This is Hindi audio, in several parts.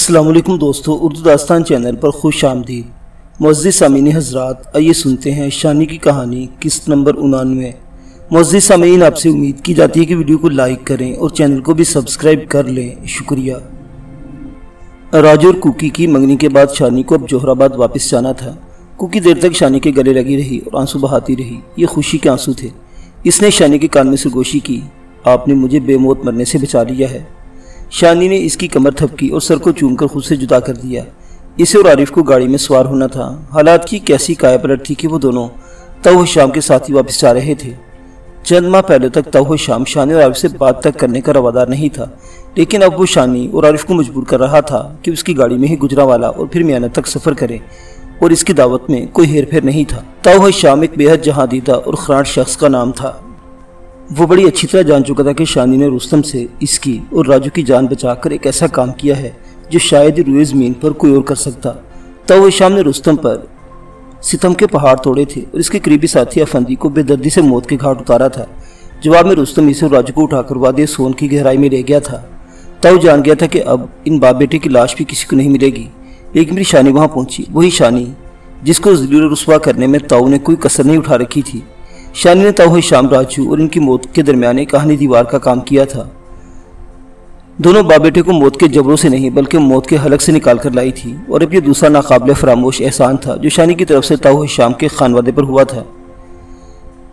अस्सलाम वालेकुम दोस्तों, उर्दू दास्तान चैनल पर खुश आमदीद। मुअज़्ज़िज़ सामीन हज़रात, आइए सुनते हैं शानी की कहानी किस्त नंबर 99। मुअज़्ज़िज़ सामीन, आपसे उम्मीद की जाती है कि वीडियो को लाइक करें और चैनल को भी सब्सक्राइब कर लें, शुक्रिया। राजू और कुकी की मंगनी के बाद शानी को अब जोहराबाद वापस जाना था। कुकी देर तक शानी के गले लगी रही और आंसू बहाती रही। ये खुशी के आंसू थे। इसने शानी के कान में सरगोशी की, आपने मुझे बेमौत मरने से बचा लिया है। शानी ने इसकी कमर थपकी और सर को चूमकर खुद से जुदा कर दिया। इसे और आरिफ को गाड़ी में सवार होना था। हालात की कैसी काया पलट थी कि वो दोनों तव शाम के साथ ही वापस जा रहे थे। चंद माह पहले तक तव शाम शानी और आरिफ से बात तक करने का रवादार नहीं था, लेकिन अब वो शानी और आरिफ को मजबूर कर रहा था कि उसकी गाड़ी में ही गुजरावाला और फिर मियानत तक सफ़र करें, और इसकी दावत में कोई हेर फेर नहीं था। तव शाम एक बेहद जहादीदा और खराट शख्स का नाम था। वो बड़ी अच्छी तरह जान चुका था कि शानी ने रुस्तम से इसकी और राजू की जान बचाकर एक ऐसा काम किया है जो शायद ही रुए ज़मीन पर कोई और कर सकता। तब शाम ने रुस्तम पर सितम के पहाड़ तोड़े थे और इसके करीबी साथी अफंदी को बेदर्दी से मौत के घाट उतारा था। जवाब में रुस्तम इसे और राजू को उठाकर वादी सोन की गहराई में ले गया था। तब जान गया था कि अब इन बाप बेटे की लाश भी किसी को नहीं मिलेगी। लेकिन मेरी शानी वहाँ पहुंची, वही शानी जिसको ज़लील रुस्वा करने में ताऊ ने कोई कसर नहीं उठा रखी थी। शानी ने तव शाम, राजू और इनकी मौत के दरमियान एक कहानी दीवार का काम किया था। दोनों बाप बेटे को मौत के जबरों से नहीं बल्कि मौत के हलक से निकाल कर लाई थी, और अब ये दूसरा नाकाबिले फरामोश एहसान था जो शानी की तरफ से तव शाम के खानवादे पर हुआ था।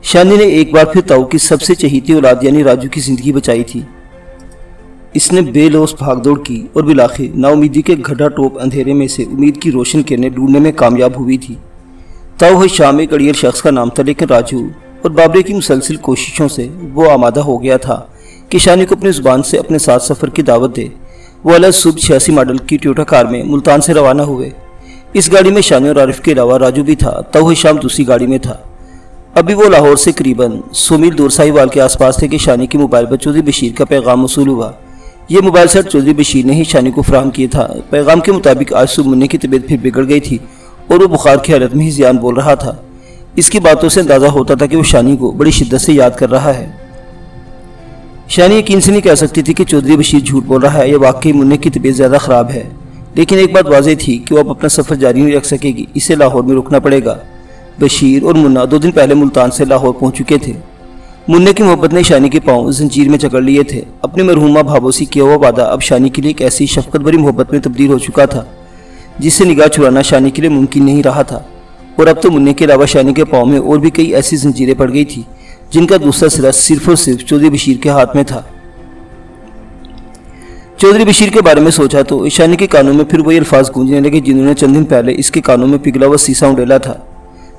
शानी ने एक बार फिर तव की सबसे चहीती औलाद यानी राजू की जिंदगी बचाई थी। इसने बेलौस भागदौड़ की और बिलाखिर नाउमीदी के घटा टोप अंधेरे में से उम्मीद की रोशन किरणें ढूंढने में कामयाब हुई थी। तव शाम एक अड़ियल शख्स का नाम था, लेकिन राजू और बाबरे की मुसलसल कोशिशों से वो आमादा हो गया था कि शानी को अपनी ज़ुबान से अपने साथ सफ़र की दावत दे। वो अलग सुबह 86 मॉडल की टोयोटा कार में मुल्तान से रवाना हुए। इस गाड़ी में शानी और आरिफ के अलावा राजू भी था। तव शाम दूसरी गाड़ी में था। अभी वो लाहौर से करीबन 100 मील दूर साहिवाल के आसपास थे कि शानी के मोबाइल पर चौधरी बशीर का पैगाम मौसूल हुआ। ये मोबाइल सेट चौधरी बशीर ने ही शानी को फराहम किया था। पैगाम के मुताबिक आज सुबह मुन्ने की तबीयत फिर बिगड़ गई थी और वो बुखार की हालत में ही ज़ियान बोल रहा था। इसकी बातों से अंदाज़ा होता था कि वो शानी को बड़ी शिद्दत से याद कर रहा है। शानी यकीन से नहीं कह सकती थी कि चौधरी बशीर झूठ बोल रहा है या वाकई मुन्ने की तबीयत ज़्यादा ख़राब है, लेकिन एक बात वाज़ेह थी कि वो अब अपना सफ़र जारी नहीं रख सकेगी। इसे लाहौर में रुकना पड़ेगा। बशीर और मुन्ना 2 दिन पहले मुल्तान से लाहौर पहुँच चुके थे। मुन्ने की मोहब्बत ने शानी के पाँव जंजीर में जकड़ लिए थे। अपने मरहूमा भाभों से किया हुआ वादा अब शानी के लिए एक ऐसी शफकत भरी मोहब्बत में तब्दील हो चुका था जिससे निगाह छुड़ाना शानी के लिए मुमकिन नहीं रहा था। और अब तो मुन्ने के अलावा शानी के पाँव में और भी कई ऐसी जंजीरें पड़ गई थी जिनका दूसरा सिरा सिर्फ और सिर्फ चौधरी बशीर के हाथ में था। चौधरी बशीर के बारे में सोचा तो शानी के कानों में फिर वही अल्फाज गूंजने लगे जिन्होंने चंद दिन पहले इसके कानों में पिघला हुआ सीसा उंडेला था।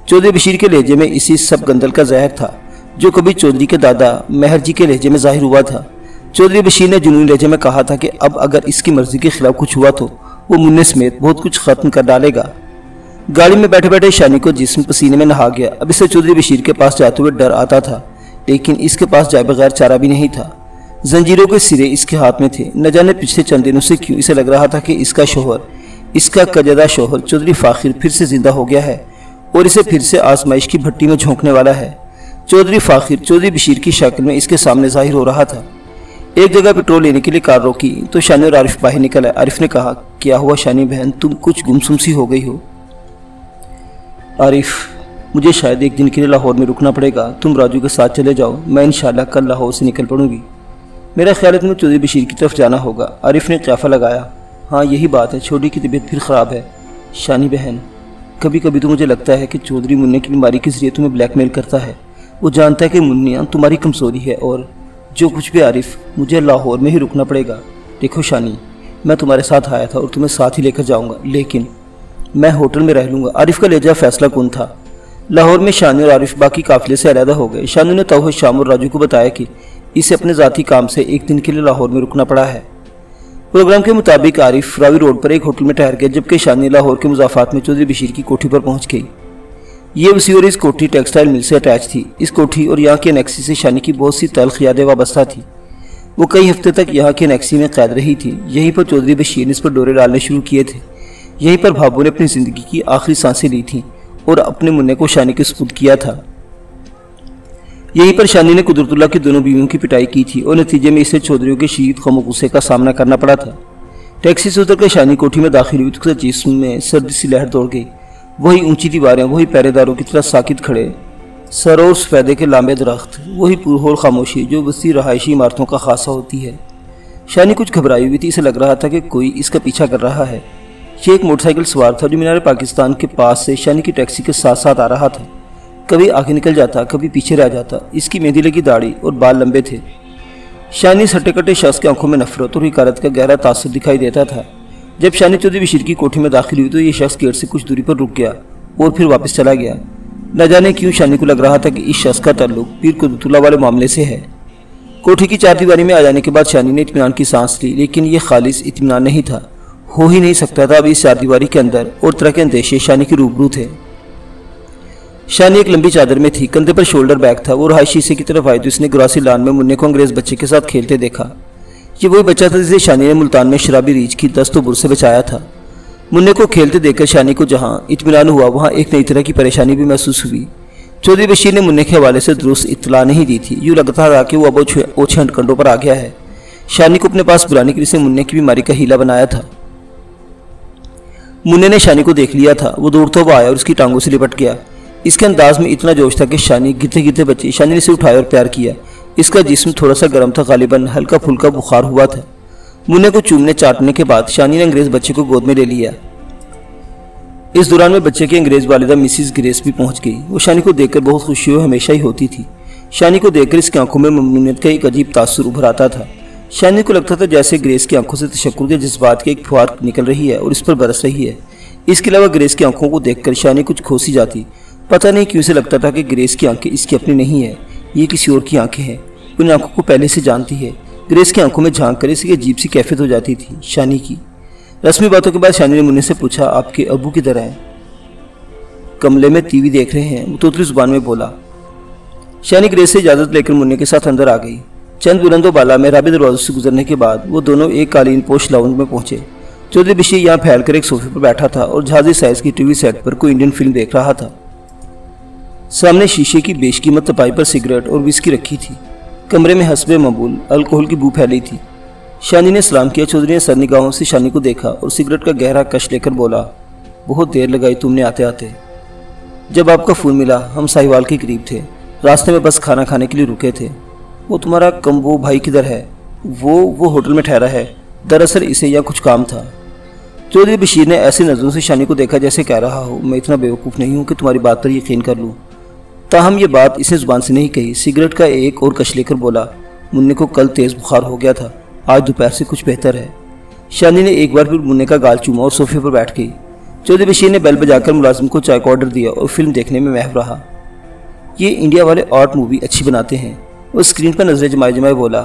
चौधरी बशीर के लहजे में इसी सब गंदल का जहर था जो कभी चौधरी के दादा मेहर जी के लहजे में जाहिर हुआ था। चौधरी बशीर ने जुनूनी लहजे में कहा था कि अब अगर इसकी मर्जी के खिलाफ कुछ हुआ तो वो मुन्ने समेत बहुत कुछ खत्म कर डालेगा। गाड़ी में बैठे बैठे शानी को जिस्म पसीने में नहा गया। अब इसे चौधरी बशीर के पास जाते हुए डर आता था, लेकिन इसके पास जाए बगैर चारा भी नहीं था। जंजीरों के सिरे इसके हाथ में थे। न जाने पिछले चंद दिनों से क्यों इसे लग रहा था कि इसका शोहर, इसका कजदा शोहर चौधरी फाखिर फिर से जिंदा हो गया है और इसे फिर से आजमाइश की भट्टी में झोंकने वाला है। चौधरी फाखिर चौधरी बशीर की शक्ल में इसके सामने जाहिर हो रहा था। एक जगह पेट्रोल लेने के लिए कार रोकी तो शानी और आरिफ बाहर निकल आए। आरिफ ने कहा, क्या हुआ शानी बहन, तुम कुछ गुमसुम सी हो गई हो। आरिफ, मुझे शायद एक दिन के लिए लाहौर में रुकना पड़ेगा। तुम राजू के साथ चले जाओ, मैं इंशाल्लाह कल लाहौर से निकल पड़ूंगी। मेरा ख्याल है तुम्हें चौधरी बशीर की तरफ जाना होगा। आरिफ ने क़याफ़ा लगाया, हाँ यही बात है, छोटी की तबीयत फिर ख़राब है। शानी बहन, कभी कभी तो मुझे लगता है कि चौधरी मुन्ने की बीमारी के ज़रिए तुम्हें ब्लैकमेल करता है। वो जानता है कि मुन्निया तुम्हारी कमज़ोरी है और जो कुछ भी आरिफ, मुझे लाहौर में ही रुकना पड़ेगा। देखो शानी, मैं तुम्हारे साथ आया था और तुम्हें साथ ही लेकर जाऊँगा, लेकिन मैं होटल में रह लूँगा। आरिफ का लहजा फैसला कौन था। लाहौर में शानी और आरिफ बाकी काफिले से अलहदा हो गए। शानी ने तव शाम और राजू को बताया कि इसे अपने ज़ाती काम से एक दिन के लिए लाहौर में रुकना पड़ा है। प्रोग्राम के मुताबिक आरिफ रावी रोड पर एक होटल में ठहर गया, जबकि शानी लाहौर के मुजाफात में चौधरी बशीर की कोठी पर पहुँच गई। ये वसी और इस कोठी टेक्सटाइल मिल से अटैच थी। इस कोठी और यहाँ के एनेक्सी से शानी की बहुत सी तल्ख यादें वाबस्ता थी। वो कई हफ्ते तक यहाँ के एनेक्सी में कैद रही थी। यहीं पर चौधरी बशीर ने इस पर डोरे डालने शुरू किए थे। यहीं पर भाभों ने अपनी ज़िंदगी की आखिरी सांसें ली थीं और अपने मुन्ने को शानी के सुपुर्द किया था। यहीं पर शानी ने कुदरतुल्लाह की दोनों बीवियों की पिटाई की थी और नतीजे में इसे चौधरियों के शदीद गम और गुस्से का सामना करना पड़ा था। टैक्सी से उतरकर शानी कोठी में दाखिल हुई तो उसके जिस्म में सर्दी सी लहर दौड़ गई। वही ऊंची दीवारें, वही पहरेदारों की तरह साकित खड़े सर और सफेदे के लांबे दरख्त, वही पुरहोर खामोशी जो बस्ती रहायशी इमारतों का खासा होती है। शानी कुछ घबराई हुई थी। इसे लग रहा था कि कोई इसका पीछा कर रहा है। ये एक मोटरसाइकिल सवार था जो मीनार पाकिस्तान के पास से शानी की टैक्सी के साथ साथ आ रहा था। कभी आगे निकल जाता, कभी पीछे रह जाता। इसकी मेहंदी लगी दाढ़ी और बाल लंबे थे। शानी सट्टे कट्टे शख्स की आंखों में नफरत और हिकारत का गहरा तासुर दिखाई देता था। जब शानी चौधरी बशीर की कोठी में दाखिल हुई तो ये शख्स गेट से कुछ दूरी पर रुक गया और फिर वापस चला गया। न जाने क्यों शानी को लग रहा था कि इस शख्स का ताल्लुक पीर कुतुबुल्लाह वाले मामले से है। कोठी की चारदीवारी में आ जाने के बाद शानी ने इत्मीनान की सांस ली, लेकिन यह खालिस इत्मीनान नहीं था। हो ही नहीं सकता था। अब इस चारदीवारी के अंदर और तरह के अंदेशे शानी के रूबरू थे। शानी एक लंबी चादर में थी, कंधे पर शोल्डर बैग था। वो रहायशी शीशे की तरफ आई तो इसने ग्रासी लान में मुन्ने को अंग्रेज बच्चे के साथ खेलते देखा। ये वही बच्चा था जिसे शानी ने मुल्तान में शराबी रीछ की दस्त बुर से बचाया था। मुन्ने को खेलते देखकर शानी को जहां इत्मीनान हुआ वहां एक नई तरह की परेशानी भी महसूस हुई। चौधरी बशीर ने मुन्ने के हवाले से दुरुस्त इत्तला नहीं दी थी। यूँ लगता था कि वो अब ओछे हंडकंडों पर आ गया है। शानी को अपने पास बुलाने के लिए इसने मुन्ने की बीमारी का हीला बनाया था। मुन्ने ने शानी को देख लिया था। वो दौड़ता हुआ आया और उसकी टांगों से लिपट गया। इसके अंदाज में इतना जोश था कि शानी गिरते गिरते बची। शानी ने इसे उठाया और प्यार किया। इसका जिस्म थोड़ा सा गर्म था, गालिबन हल्का फुल्का बुखार हुआ था। मुन्ने को चूमने चाटने के बाद शानी ने अंग्रेज बच्चे को गोद में ले लिया। इस दौरान में बच्चे की अंग्रेज वालिदा मिसिस ग्रेस भी पहुंच गई। वो शानी को देखकर बहुत खुशी हमेशा ही होती थी। शानी को देखकर इसकी आंखों में ममनूनियत का एक अजीब तासुर उभर आता था। शानी को लगता था जैसे ग्रेस की आंखों से तशक्कुर के जज्बात की एक फुहार निकल रही है और इस पर बरस रही है। इसके अलावा ग्रेस की आंखों को देखकर शानी कुछ खोसी जाती। पता नहीं क्यों से लगता था कि ग्रेस की आंखें इसकी अपनी नहीं है, ये किसी और की आंखें हैं। उन आंखों को पहले से जानती है। ग्रेस की आंखों में झांक कर इसकी अजीब सी कैफियत हो जाती थी शानी की। रस्मी बातों के बाद शानी ने मुन्ने से पूछा, आपके अबू किधर हैं? कमरे में टीवी देख रहे हैं, वो तोतली जुबान में बोला। शानी ग्रेस से इजाजत लेकर मुन्ने के साथ अंदर आ गई। चंद बुलंदो बाला में राबे दरवाजों से गुजरने के बाद वो दोनों एक कालीन पोश लाउंज में पहुंचे। चौधरी बशीर यहाँ फैलकर एक सोफे पर बैठा था और जहाजी साइज की टीवी सेट पर कोई इंडियन फिल्म देख रहा था। सामने शीशे की बेशकीमत तपाई पर सिगरेट और विस्की रखी थी। कमरे में हस्बे मबूल अल्कोहल की बू फैली थी। शानी ने सलाम किया। चौधरी ने सर निगाहों से शानी को देखा और सिगरेट का गहरा कश लेकर बोला, बहुत देर लगाई तुमने आते आते। जब आपका फ़ोन मिला हम साहिवाल के करीब थे, रास्ते में बस खाना खाने के लिए रुके थे। वो तुम्हारा कम्बो भाई किधर है? वो होटल में ठहरा है। दरअसल इसे यहाँ कुछ काम था। चौधरी बशीर ने ऐसी नज़रों से शानी को देखा जैसे कह रहा हो, मैं इतना बेवकूफ़ नहीं हूँ कि तुम्हारी बात पर यकीन कर लूँ। ताहम ये बात इसने जुबान से नहीं कही। सिगरेट का एक और कश लेकर बोला, मुन्ने को कल तेज़ बुखार हो गया था, आज दोपहर से कुछ बेहतर है। शानी ने एक बार फिर मुन्ने का गाल चूमा और सोफे पर बैठ गई। चौधरी बशीर ने बेल बजाकर मुलाजिम को चाय का ऑर्डर दिया और फिल्म देखने में महव रहा। ये इंडिया वाले आर्ट मूवी अच्छी बनाते हैं। वो स्क्रीन पर नजरें जमाए जमाए बोला।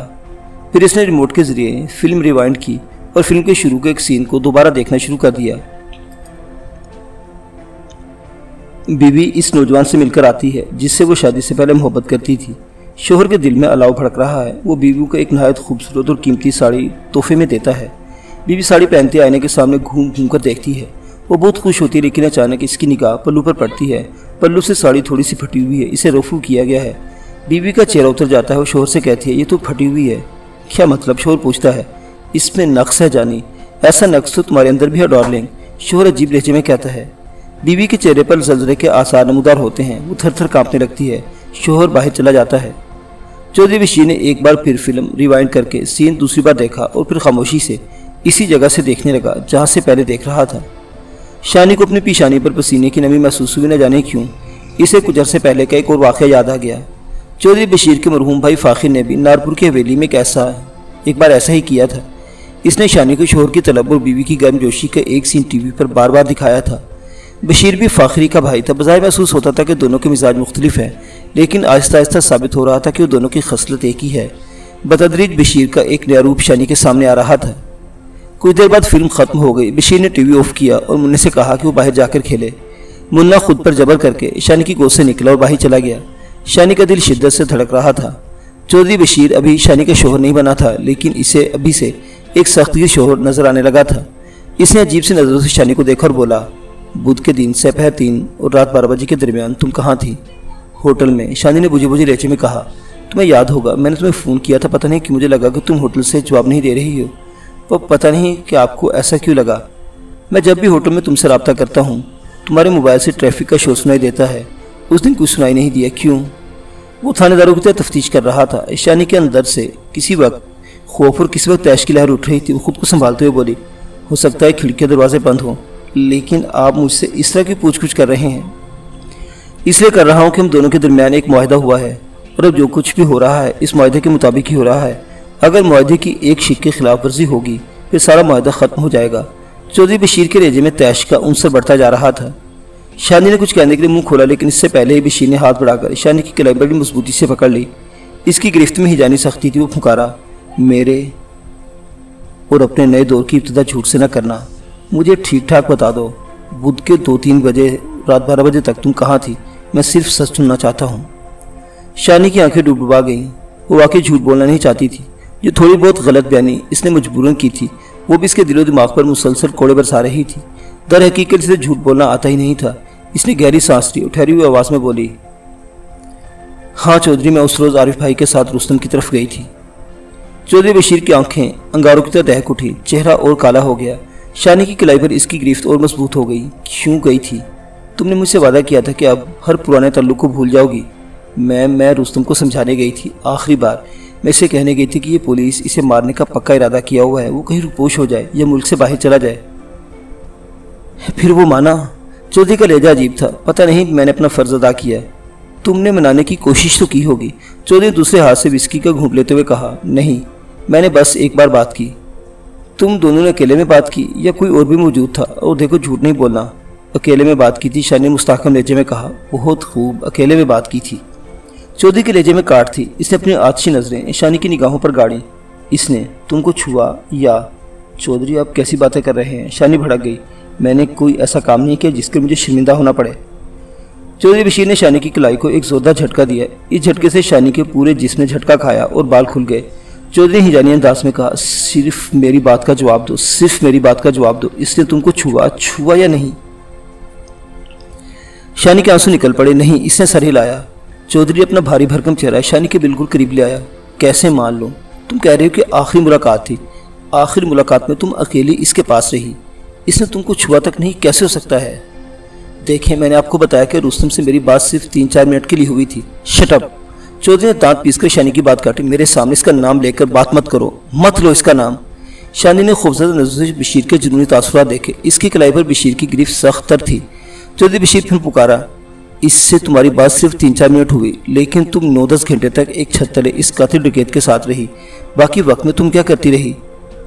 फिर इसने रिमोट के जरिए फिल्म रिवाइंड की और फिल्म के शुरू के एक सीन को दोबारा देखना शुरू कर दिया। बीवी इस नौजवान से मिलकर आती है जिससे वो शादी से पहले मोहब्बत करती थी। शोहर के दिल में अलाव भड़क रहा है। वो बीवी को एक नहायत खूबसूरत और कीमती साड़ी तोहफे में देता है। बीवी साड़ी पहनते आईने के सामने घूम घूम कर देखती है। वो बहुत खुश होती है, लेकिन अचानक इसकी निगाह पल्लू पर पड़ती है। पल्लू से साड़ी थोड़ी सी फटी हुई है, इसे रफू किया गया है। बीवी का चेहरा उतर जाता है। वो शोहर से कहती है, ये तो फटी हुई है। क्या मतलब? शोहर पूछता है। इसमें नक्स है जानी। ऐसा नक्स तो तुम्हारे अंदर भी है डार्लिंग, शोहर अजीब लहजे में कहता है। बीवी के चेहरे पर जल्जले के आसार नमूदार होते हैं। वो थर थर कांपने लगती है। शोहर बाहर चला जाता है। चौधरी बशीर ने एक बार फिर फिल्म रिवाइंड करके सीन दूसरी बार देखा और फिर खामोशी से इसी जगह से देखने लगा जहाँ से पहले देख रहा था। शानी को अपनी पेशानी पर पसीने की नमी महसूस हुई, न जाने क्यों। इसे कुछ अरसे पहले का एक और वाक़या याद आ गया। चौधरी बशीर के मरहूम भाई फ़ाखिर ने भी नारपुर की हवेली में एक बार ऐसा ही किया था। इसने शानी को शोहर की तलब और बीवी की गर्मजोशी का एक सीन टीवी पर बार बार दिखाया था। बशीर भी फ़ाखरी का भाई था। बज़ाहिर महसूस होता था कि दोनों के मिजाज मुख्तलिफ हैं, लेकिन आहिस्ता आहिस्ता साबित हो रहा था कि वो दोनों की खसलत एक ही है। बतदरीज बशीर का एक नया रूप शानी के सामने आ रहा था। कुछ देर बाद फिल्म ख़त्म हो गई। बशीर ने टीवी ऑफ किया और मुन्ने से कहा कि वो बाहर जाकर खेले। मुन्ना खुद पर जबर करके शानी की गोद से निकला और बाहर चला गया। शानी का दिल शिद्दत से धड़क रहा था। चौधरी बशीर अभी शानी का शोहर नहीं बना था, लेकिन इसे अभी से एक सख्त शोहर नजर आने लगा था। इसने अजीब सी नज़रों से शानी को देखा और बोला, बुध के दिन दोपहर 3 और रात 12 बजे के दरमियान तुम कहाँ थी? होटल में। शानी ने बुझे बुझे लहजे में कहा, तुम्हें याद होगा मैंने तुम्हें फ़ोन किया था, पता नहीं कि मुझे लगा कि तुम होटल से जवाब नहीं दे रही हो। पर पता नहीं कि आपको ऐसा क्यों लगा। मैं जब भी होटल में तुमसे रब्ता करता हूँ तुम्हारे मोबाइल से ट्रैफिक का शोर सुनाई देता है। उस दिन कुछ सुनाई नहीं दिया, क्यों? वो थानेदारों की तरह तफ्तीश कर रहा था। ईशानी के अंदर से किसी वक्त खौफ और किसी वक्त तैश की लहर उठ रही थी। वो खुद को संभालते हुए बोली, हो सकता है खिड़की दरवाजे बंद हों, लेकिन आप मुझसे इस तरह की पूछ-कुछ कर रहे हैं। इसलिए कर रहा हूँ कि हम दोनों के दरमियान एक मुआहदा हुआ है और अब जो कुछ भी हो रहा है इस मुआहदे के मुताबिक ही हो रहा है। अगर मुआहदे की एक शिक की खिलाफ वर्जी होगी फिर सारा मुआहदा ख़त्म हो जाएगा। चौधरी बशीर के रेजे में तैश का उनसर बढ़ता जा रहा था। शानी ने कुछ कहने के लिए मुंह खोला, लेकिन इससे पहले ही बशीर ने हाथ बढ़ाकर शानी की कलाई बड़ी मजबूती से पकड़ ली। इसकी गिरफ्त में ही जानी सख्ती थी। वो फुकारा, मेरे और अपने नए दौर की इब्तिदा झूठ से न करना। मुझे ठीक ठाक बता दो, बुध के 2-3 बजे रात 12 बजे तक तुम कहाँ थी? मैं सिर्फ सच सुनना चाहता हूँ। शानी की आंखें डूबा गईं। वो वाकई झूठ बोलना नहीं चाहती थी। जो थोड़ी बहुत गलत बयानी इसने मजबूरन की थी वो भी इसके दिलो दिमाग पर मुसलसल कोड़े बरसा रही थी। दर हकीकत इसे झूठ बोलना आता ही नहीं था। इसने गहरी सांस ली और ठहरी हुई आवाज़ में बोली, हाँ चौधरी, मैं उस रोज़ आरिफ भाई के साथ रुस्तम की तरफ गई थी। चौधरी बशीर की आंखें अंगारों की तरह दहक उठी, चेहरा और काला हो गया। शानी की कलाई पर इसकी गिरफ्त और मजबूत हो गई। क्यों गई थी? तुमने मुझसे वादा किया था कि अब हर पुराने ताल्लुक को भूल जाओगी। मैं रुस्तम को समझाने गई थी। आखिरी बार मैं इसे कहने गई थी कि ये पुलिस इसे मारने का पक्का इरादा किया हुआ है, वो कहीं रुपोश हो जाए या मुल्क से बाहर चला जाए। फिर वो माना। चौधरी का लहजा अजीब था। पता नहीं मैंने अपना फ़र्ज अदा किया है। तुमने मनाने की कोशिश तो की होगी। चौधरी दूसरे हाथ से विस्की का घूंट लेते हुए कहा, नहीं, मैंने बस एक बार बात की। तुम दोनों ने अकेले में बात की या कोई और भी मौजूद था? और देखो, झूठ नहीं बोलना, अकेले में बात की थी। शानी मुस्ताकम लहजे में कहा, बहुत खूब, अकेले में बात की थी। चौधरी के लहजे में काट थी। इसने अपनी आतिशी नजरें शानी की निगाहों पर गाड़ी। इसने तुमको छुआ या? चौधरी, आप कैसी बातें कर रहे हैं? शानी भड़क गई। मैंने कोई ऐसा काम नहीं किया जिसके मुझे शर्मिंदा होना पड़े। चौधरी बशीर ने शानी की कलाई को एक जोरदार झटका दिया। इस झटके से शानी के पूरे जिस्म ने झटका खाया और बाल खुल गए। चौधरी ने हिजानी अंदाज में कहा, सिर्फ मेरी बात का जवाब दो, सिर्फ मेरी बात का जवाब दो। इसने तुमको छुआ या नहीं? शानी के आंसू निकल पड़े। नहीं, इसने सर हिलाया। चौधरी अपना भारी भरकम चेहरा शानी के बिल्कुल करीब ले आया। कैसे मान लो? तुम कह रहे हो कि आखिरी मुलाकात थी। आखिरी मुलाकात में तुम अकेली इसके पास रही, इसने तुमको छुआ तक नहीं? कैसे हो सकता है? देखें, मैंने आपको बताया कि रुस्तम से मेरी बात सिर्फ 3-4 मिनट के लिए हुई थी। Shut up! चौधरी ने दांत पीसकर शानी की बात काटी। मेरे सामने इसका नाम लेकर बात मत करो, मत लो इसका नाम। शानी ने खूबसूरत नजरों से बशीर के जुनूनी तासुरात देखे। इसकी कलाई पर बशीर की गिरफ्त सख्त तर थी। चौधरी बशीर फिर पुकारा, इससे तुम्हारी बात सिर्फ 3-4 मिनट हुई, लेकिन तुम 9-10 घंटे तक एक छत तले इस कातिल डकैत के साथ रही। बाकी वक्त में तुम क्या करती रही?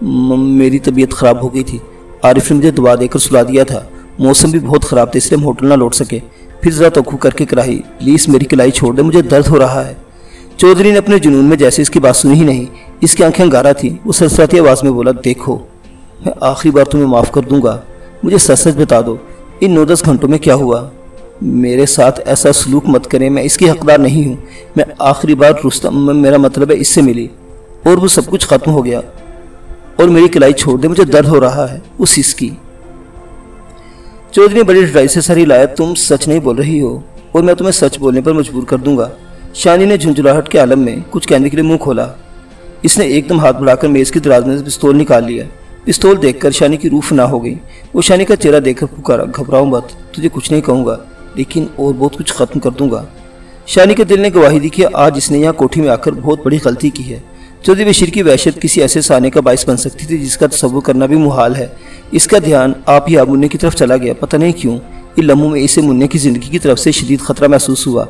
मेरी तबीयत ख़राब हो गई थी। आरिफ ने मुझे दवा देकर सुला दिया था। मौसम भी बहुत ख़राब था, इसलिए हम होटल ना लौट सके। फिर ज़रा तवक्कुफ़ करके कराही। प्लीज़ मेरी कलाई छोड़ दे, मुझे दर्द हो रहा है। चौधरी ने अपने जुनून में जैसे इसकी बात सुनी ही नहीं। इसकी आंखें अंगारा थी। वो सरसराती आवाज़ में बोला, देखो, मैं आखिरी बार तुम्हें माफ़ कर दूंगा। मुझे सच सच बता दो, इन 9-10 घंटों में क्या हुआ? मेरे साथ ऐसा सलूक मत करें, मैं इसकी हकदार नहीं हूँ। मैं आखिरी बार रुस्तम, मेरा मतलब है, इससे मिली और वो सब कुछ ख़त्म हो गया। और मेरी कलाई छोड़ दे, मुझे दर्द हो रहा है उस इसकी। चौधरी ने बड़ी डराई से सर हिलाया। तुम सच नहीं बोल रही हो और मैं तुम्हें सच बोलने पर मजबूर कर दूंगा। शानी ने झुंझुलाहट के आलम में कुछ कहने के लिए मुंह खोला। इसने एकदम हाथ बढ़ाकर मेज़ की दराज में से पिस्तौल निकाल लिया। पिस्तौल देखकर शानी की रूह फना हो गई। वो शानी का चेहरा देखकर पुकारा, घबराओ मत, तुझे कुछ नहीं कहूँगा, लेकिन और बहुत कुछ ख़त्म कर दूंगा। शानी के दिल ने गवाही दी कि आज इसने यहाँ कोठी में आकर बहुत बड़ी गलती की है। चौधरी बशीर की वहशत किसी ऐसे साने का बाइस बन सकती थी जिसका तसव्वुर करना भी मुहाल है। इसका ध्यान आप ही मुन्ने की तरफ चला गया। पता नहीं क्यों इन लम्हों में इसे मुन्ने की ज़िंदगी की तरफ से शदीद खतरा महसूस हुआ।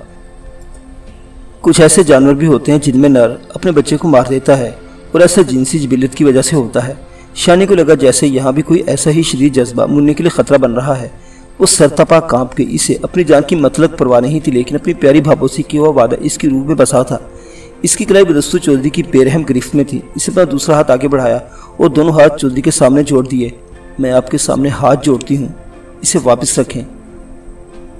कुछ ऐसे जानवर भी होते हैं जिनमें नर अपने बच्चे को मार देता है और ऐसा जिनसी जिबिलत की वजह से होता है। शानी को लगा जैसे यहाँ भी कोई ऐसा ही शदीद जज्बा मुन्ने के लिए खतरा बन रहा है। वो सरतपा कांप गई। इसे अपनी जान की मतलब परवाह नहीं थी, लेकिन अपनी प्यारी भाबोसी की हुआ वादा इसकी रूह में बसा था। इसकी कलाई बदस्तूर चौधरी की बेरहम गिरफ्त में थी। इसे अपना दूसरा हाथ आगे बढ़ाया और दोनों हाथ चौधरी के सामने जोड़ दिए। मैं आपके सामने हाथ जोड़ती हूँ, इसे वापस रखें।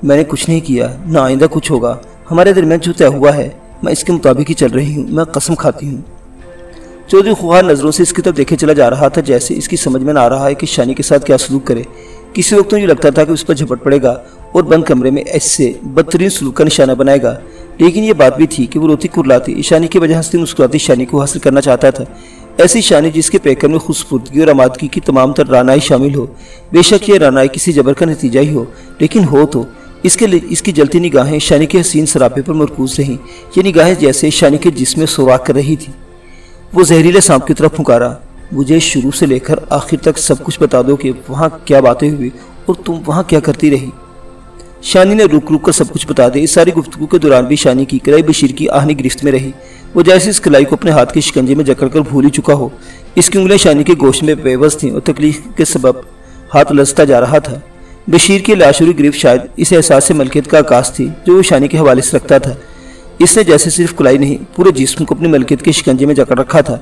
मैंने कुछ नहीं किया, ना आइंदा कुछ होगा। हमारे दरमियान जो तय हुआ है मैं इसके मुताबिक ही चल रही हूँ। मैं कसम खाती हूँ। चौधरी खुहार नज़रों से इसकी तरफ देखे चला जा रहा था, जैसे इसकी समझ में ना आ रहा है कि शानी के साथ क्या सलूक करे। किसी वक्त तो ये लगता था कि उस पर झपट पड़ेगा और बंद कमरे में ऐसे बदतरीन सलूक का निशाना बनाएगा। लेकिन ये बात भी थी कि वो रोती कुरलाती शानी की वजह हंसती मुस्कुराती शानी को हासिल करना चाहता था। ऐसी शानी जिसके पैकर में खुशपुर्दगी और आमादगी की तमाम तर रानाई शामिल हो। बेशक ये रानाई किसी जबर का नतीजा ही हो, लेकिन हो तो इसकी जलती निगाहें शानी के हसीन सरापे पर मरकूज रहीं। ये निगाहें जैसे शानी के जिस्म में सुराख कर रही थी। वो जहरीले सांप की तरफ पुकारा, मुझे शुरू से लेकर आखिर तक सब कुछ बता दो कि वहाँ क्या बातें हुई और तुम वहाँ क्या करती रही। शानी ने रुक रुक कर सब कुछ बता दिया। इस सारी गुफ्तगू के दौरान भी शानी की कलाई बशीर की आहनी गिरफ्त में रही। वो जैसे इस कलाई को अपने हाथ के शिकंजे में जकड़कर भूल ही चुका हो। इसकी उंगलियां शानी के गोश्त में बेबस थीं और तकलीफ के सबब हाथ लसता जा रहा था। बशीर की लाशुरी गिरफ्त शायद इस एहसास से मलकियत का आकाश थी जो वो शानी के हवाले से रखता था। इसने जैसे सिर्फ कलाई नहीं, पूरे जिस्म को अपनी मलकियत के शिकंजे में जकड़ रखा था।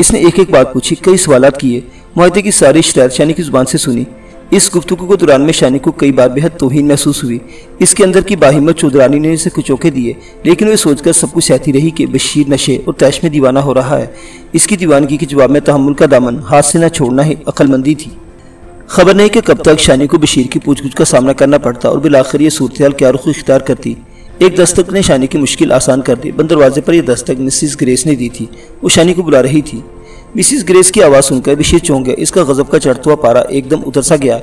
इसने एक एक बात पूछी, कई सवालात किए, मुआहदे की सारी शरारत शानी की जुबान से सुनी। इस गुफ्तगू के दौरान में शानी को कई बार बेहद तौहीन महसूस हुई। इसके अंदर की बाहिम्मत चौधरानी ने इसे कुचोके दिए, लेकिन वे सोचकर सब कुछ सहती रही कि बशीर नशे और तैश में दीवाना हो रहा है। इसकी दीवानगी के जवाब में तहम्मुल का दामन हाथ से न छोड़ना ही अक्लमंदी थी। खबर नहीं कि कब तक शानी को बशीर की पूछगछ का सामना करना पड़ता और बिलाखिर ये सूरत क्या रुख इख्तियार करती। एक दस्तक ने शानी की मुश्किल आसान कर दी। बंद दरवाजे पर यह दस्तक मिसिस ग्रेस ने दी थी। वो शानी को बुला रही थी। मिसिस ग्रेस की आवाज़ सुनकर बशीर चौंक गया। इसका गजब का चढ़ता हुआ पारा एकदम उतर सा गया।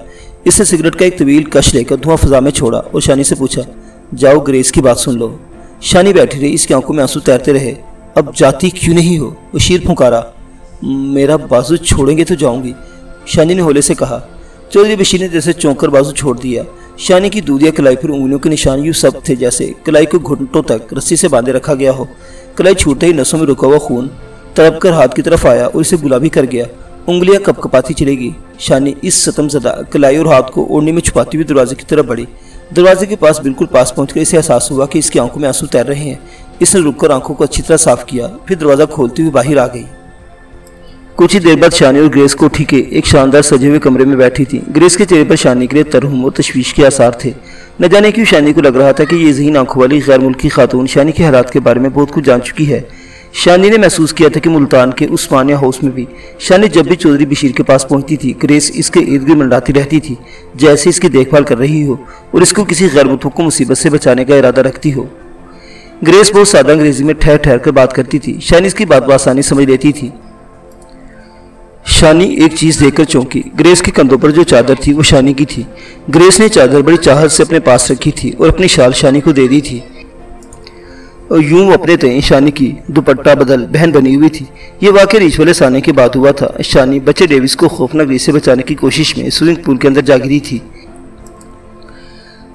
इसने सिगरेट का एक तवील कश लेकर धुआं फजा में छोड़ा और शानी से पूछा, जाओ ग्रेस की बात सुन लो। शानी बैठी रही, इसकी आंखों में आंसू तैरते रहे। अब जाती क्यों नहीं हो? बशीर फुंकारा, मेरा बाजू छोड़ेंगे तो जाऊंगी, शानी ने होले से कहा। चौधरी बशीर ने जैसे चौंक कर बाजू छोड़ दिया। शानी की दूधिया कलाई पर उंगलियों के निशान यूं सब थे जैसे कलाई को घुटनों तक रस्सी से बांधे रखा गया हो। कलाई छूटते ही नसों में रुका हुआ खून तड़प कर हाथ की तरफ आया और इसे गुलाबी कर गया। उंगलियां कपकपाती चलेगी। शानी इस सतमज़दा कलाई और हाथ को ओढ़नी में छुपाती हुई दरवाजे की तरफ बढ़ी। दरवाजे के पास बिल्कुल पास पहुंचकर इसे एहसास हुआ कि इसकी आंखों में आंसू तैर रहे हैं। इसने रुककर आंखों को अच्छी तरह साफ किया, फिर दरवाजा खोलती हुई बाहर आ गई। कुछ ही देर बाद शानी और ग्रेस कोठी के एक शानदार सजे हुए कमरे में बैठी थी। ग्रेस के चेहरे पर शानी के लिए तरहम और तशवीश के आसार थे। न जाने क्यों शानी को लग रहा था कि ये ज़हीन आंखों वाली गैर मुल्की खातून शानी के हालात के बारे में बहुत कुछ जान चुकी है। शानी ने महसूस किया था कि मुल्तान के उस्मानिया हाउस में भी शानी जब भी चौधरी बशीर के पास पहुंचती थी, ग्रेस इसके इर्द गिर्द मंडराती रहती थी जैसे इसकी देखभाल कर रही हो और इसको किसी गैर मुतवक्को मुसीबत से बचाने का इरादा रखती हो। ग्रेस बहुत सादा अंग्रेजी में ठहर ठहर कर बात करती थी। शानी इसकी बात आसानी समझ लेती थी। शानी एक चीज देखकर चौंकी। ग्रेस के कंधों पर जो चादर थी वो शानी की थी। ग्रेस ने चादर बड़ी चाहत से अपने पास रखी थी और अपनी शाल शानी को दे दी थी और यूं अपने तय शानी की दुपट्टा बदल बहन बनी हुई थी। ये वाकई रीछ वाले साने के बाद हुआ था। शानी बच्चे डेविस को खौफनाक रीछ से बचाने की कोशिश में स्विमिंग पूल के अंदर जा गिरी थी।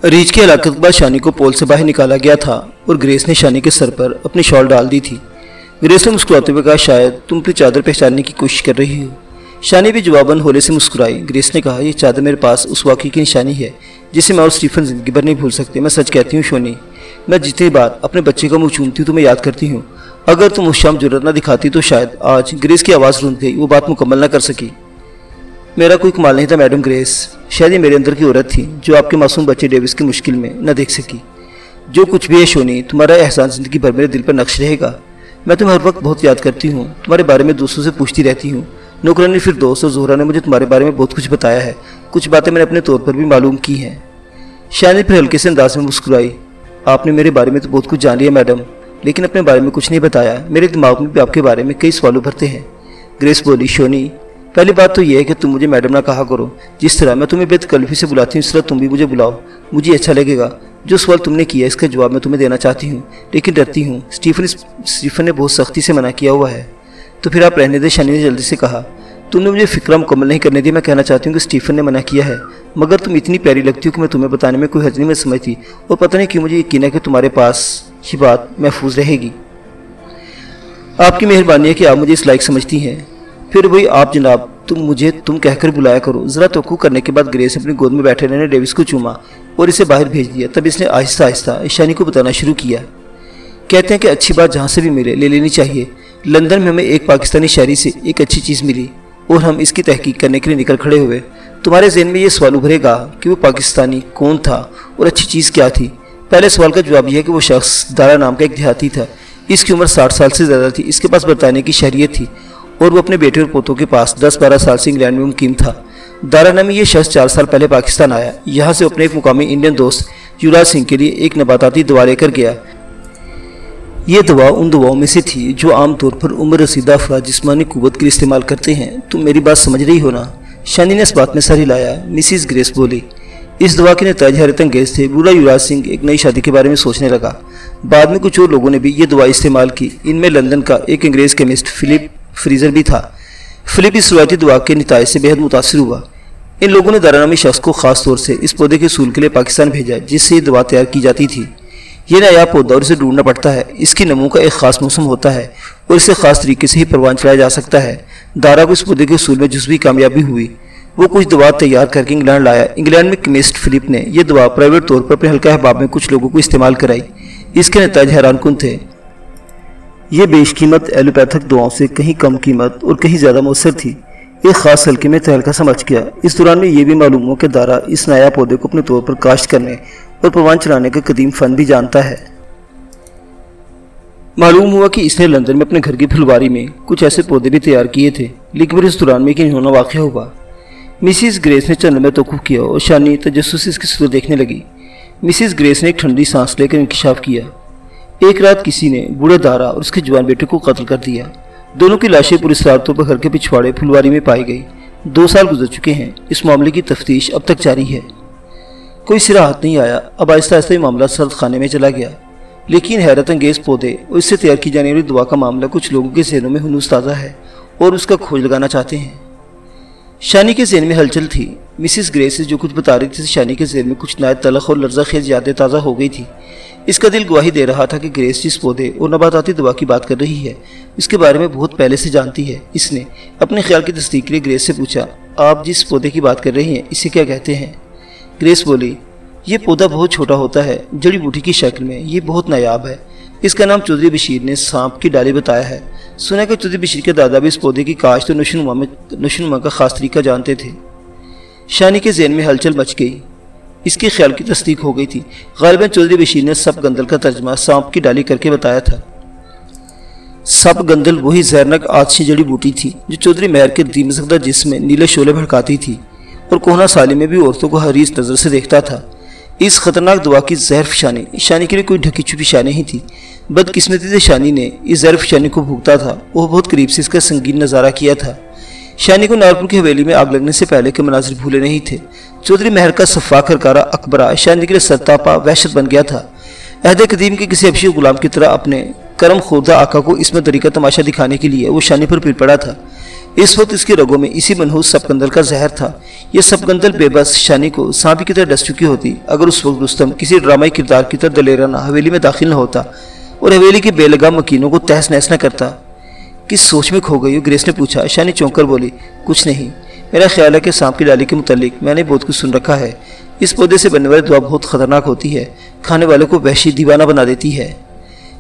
रीछ की हलाकत के बाद शानी को पोल से बाहर निकाला गया था और ग्रेस ने शानी के सर पर अपनी शॉल डाल दी थी। ग्रेस ने मुस्कुराते हुए कहा, शायद तुम अपनी चादर पहचानने की कोशिश कर रही हो। शानी भी जवाबन होले से मुस्कुराई। ग्रेस ने कहा, यह चादर मेरे पास उस वाक़े की निशानी है जिसे मैं और स्टीफन जिंदगी भर नहीं भूल सकते। मैं सच कहती हूँ शोनी, मैं जितनी बार अपने बच्चे का मुँह चूमती हूँ तो मैं याद करती हूँ। अगर तुम उस शाम जुर्रत न दिखाती तो शायद आज। ग्रेस की आवाज़ रुंध गई। वो बात मुकम्मल न कर सकी। मेरा कोई कमाल नहीं था मैडम ग्रेस, शायद ये मेरे अंदर की औरत थी जो आपके मासूम बच्चे डेविस की मुश्किल में न देख सकी। जो कुछ भी है शोनी, तुम्हारा एहसान ज़िंदगी भर मेरे दिल पर नक्श रहेगा। मैं तुम्हें हर वक्त बहुत याद करती हूँ। तुम्हारे बारे में दोस्तों से पूछती रहती हूँ। नौकरानी फिर दोस्त और जोहरा ने मुझे तुम्हारे बारे में बहुत कुछ बताया है। कुछ बातें मैंने अपने तौर पर भी मालूम की हैं। शानी फिर हल्के से अंदाज में मुस्कुराई। आपने मेरे बारे में तो बहुत कुछ जान लिया मैडम, लेकिन अपने बारे में कुछ नहीं बताया। मेरे दिमाग में भी आपके बारे में कई सवाल उभरते हैं। ग्रेस बोली, शोनी पहली बात तो यह है कि तुम मुझे मैडम ना कहा करो। जिस तरह मैं तुम्हें बेतकल्फी से बुलाती हूँ इस तरह तुम भी मुझे बुलाओ, मुझे अच्छा लगेगा। जो सवाल तुमने किया इसका जवाब मैं तुम्हें देना चाहती हूँ, लेकिन डरती हूँ। स्टीफन ने बहुत सख्ती से मना किया हुआ है। तो फिर आप रहने दे, शानी ने जल्दी से कहा। तुमने मुझे फिक्रा मुकम्मल नहीं करने दी। मैं कहना चाहती हूँ कि स्टीफन ने मना किया है, मगर तुम इतनी प्यारी लगती हो कि मैं तुम्हें बताने में कोई हर्ज नहीं मैं समझती। और पता नहीं क्यों मुझे यकीन है कि तुम्हारे पास ये बात महफूज रहेगी। आपकी मेहरबानी है कि आप मुझे इस लायक समझती हैं। फिर वही आप जनाब, तुम मुझे तुम कहकर बुलाया करो। ज़रा तवक्कुं करने के बाद ग्रेस अपनी गोद में बैठे रहने डेविस को चूमा और इसे बाहर भेज दिया। तब इसने आहिस्ता आहिस्ता शानी को बताना शुरू किया। कहते हैं कि अच्छी बात जहाँ से भी मिले ले लेनी चाहिए। लंदन में हमें एक पाकिस्तानी शायरी से एक अच्छी चीज़ मिली और हम इसकी तहकीक करने के लिए निकल खड़े हुए। तुम्हारे ज़हन में ये सवाल उभरेगा कि वो पाकिस्तानी कौन था और अच्छी चीज़ क्या थी। पहले सवाल का जवाब यह है कि वो शख्स दारा नाम का एक देहाती था। इसकी उम्र 60 साल से ज़्यादा थी। इसके पास बरतानिया की शहरियत थी और वो अपने बेटे और पोतों के पास 10-12 साल से इंग्लैंड में मुकीम था। दारा नामी ये शख्स 4 साल पहले पाकिस्तान आया। यहाँ से अपने एक मुकामी इंडियन दोस्त युवराज सिंह के लिए एक नबाताती दवा लेकर गया। ये दवा उन दवाओं में से थी जो आमतौर पर उम्र रसीदा अफराद जिस्मानी कुव्वत के लिए इस्तेमाल करते हैं। तुम मेरी बात समझ रही हो ना? शानी ने इस बात में सर हिलाया। मिसिस ग्रेस बोली, इस दवा के नतीजे हैरत अंगेज थे। बूढ़ा युवराज सिंह एक नई शादी के बारे में सोचने लगा। बाद में कुछ और लोगों ने भी ये दवा इस्तेमाल की। इनमें लंदन का एक अंग्रेज केमिस्ट फिलिप फ्रीजर भी था। फिलिप इस शुरुआती दवा के नतीजे से बेहद मुतासिर हुआ। इन लोगों ने दारा नामी शख्स को खास तौर से इस पौधे के असूल के लिए पाकिस्तान भेजा जिससे ये दवा तैयार की जाती थी। ये नया पौधा और इसे ढूंढना पड़ता है। इसकी नमू का एक खास मौसम होता है और इसे खास तरीके से ही परवान चलाया जा सकता है। दारा को इस पौधे के असूल में जुज़वी कामयाबी हुई। वो कुछ दवा तैयार करके इंग्लैंड लाया। इंग्लैंड में केमिस्ट फिलिप ने यह दवा प्राइवेट तौर पर अपने हल्का अहबाब में कुछ लोगों को इस्तेमाल कराई। इसके नतीजे हैरानकुन थे। ये बेशकीमत एलोपैथिक दवाओं से कहीं कम कीमत और कहीं ज़्यादा मौसर थी। एक खास हल्के में तहलका समझ गया। इस दौरान में ये भी मालूम हो कि दारा इस नया पौधे को अपने तौर पर काश्त करने और परवान चलाने का कदीम फन भी जानता है। मालूम हुआ कि इसने लंदन में अपने घर की फुलवारी में कुछ ऐसे पौधे भी तैयार किए थे, लेकिन फिर इस दौरान में कि होना वाक़या हुआ। मिसिस ग्रेस ने चंद में तवक़्क़ुफ़ किया और शानी तजस्सुस इसकी सूरत देखने लगी। मिसिस ग्रेस ने एक ठंडी सांस लेकर इंकशाफ किया। एक रात किसी ने बूढ़े दारा और उसके जवान बेटे को कत्ल कर दिया। दोनों की लाशें पुलिसरार तौर पर घर के पिछवाड़े फुलवारी में पाई गई। 2 साल गुजर चुके हैं। इस मामले की तफ्तीश अब तक जारी है। कोई सिरा हाथ नहीं आया। अब आहिस्ता आहिस्ता ये मामला सर्द खाने में चला गया। लेकिन हैरत अंगेज पौधे और इससे तैयार की जाने वाली दवा का मामला कुछ लोगों के जहनों में हुनूस ताज़ा है और उसका खोज लगाना चाहते हैं। शानी के जहन में हलचल थी। मिसिस ग्रेस जो कुछ बता रही थी, शानी के जहन में कुछ नायत तलख और लर्जा खेज यादें ताज़ा हो गई थी। इसका दिल गवाही दे रहा था कि ग्रेस जिस पौधे और नबाताती दवा की बात कर रही है इसके बारे में बहुत पहले से जानती है। इसने अपने ख्याल की तस्दीक के लिए ग्रेस से पूछा, आप जिस पौधे की बात कर रही हैं इसे क्या कहते हैं? ग्रेस बोली, ये पौधा बहुत छोटा होता है, जड़ी बूटी की शक्ल में। ये बहुत नायाब है। इसका नाम चौधरी बशीर ने सांप की डाली बताया है। सुना कि चौधरी बशीर के दादा भी इस पौधे की काश्त और नशोनुमा का खास तरीका जानते थे। शानी के जहन में हलचल मच गई। इसके ख्याल की तस्दीक हो गई थी। गालिबन चौधरी बशीर ने सप गंदल का तर्जमा सांप की डाली करके बताया था। सप गंदल वही जहरनाक आतशी जड़ी बूटी थी जो चौधरी महर के दीमजदा जिस्म में नीले शोले भड़काती थी और कोहना साली में भी औरतों को हरीस नज़र से देखता था। इस खतरनाक दवा की जहर फिशानी शानी के लिए कोई ढकी छुपी शानी नहीं थी। बदकिस्मती से शानी ने इस जहर फिशानी को भुगता था। वह बहुत करीब से इसका संगीन नज़ारा किया था। शानी को नारपुर की हवेली में आग लगने से पहले के मनाजिर भूले नहीं थे। चौधरी महर का सफ़ा खरकारा अकबरा शानी के लिए सरतापा वहशत बन गया था। अहद कदीम के किसी हबशी गुलाम की तरह अपने करम खुर्दा आका को इसमें तरीका तमाशा दिखाने के लिए वो शानी पर पीट पड़ा था। इस वक्त इसके रगों में इसी मनहूस सपगंदल का जहर था। यह सपगंदल बेबस शानी को सांपी की तरह डस चुकी होती अगर उस वक्त रुस्तम किसी ड्रामाई किरदार की तरह दलेराना हवेली में दाखिल न होता और हवेली के बेलगाम मकीनों को तहस नहस न करता। किस सोच में खो गई हो? ग्रेस ने पूछा। शानी चौंक कर बोली, कुछ नहीं। मेरा ख्याल है कि सांप की डाली के मुतालिक मैंने बहुत कुछ सुन रखा है। इस पौधे से बनने वाली दवा बहुत खतरनाक होती है, खाने वाले को वहशी दीवाना बना देती है।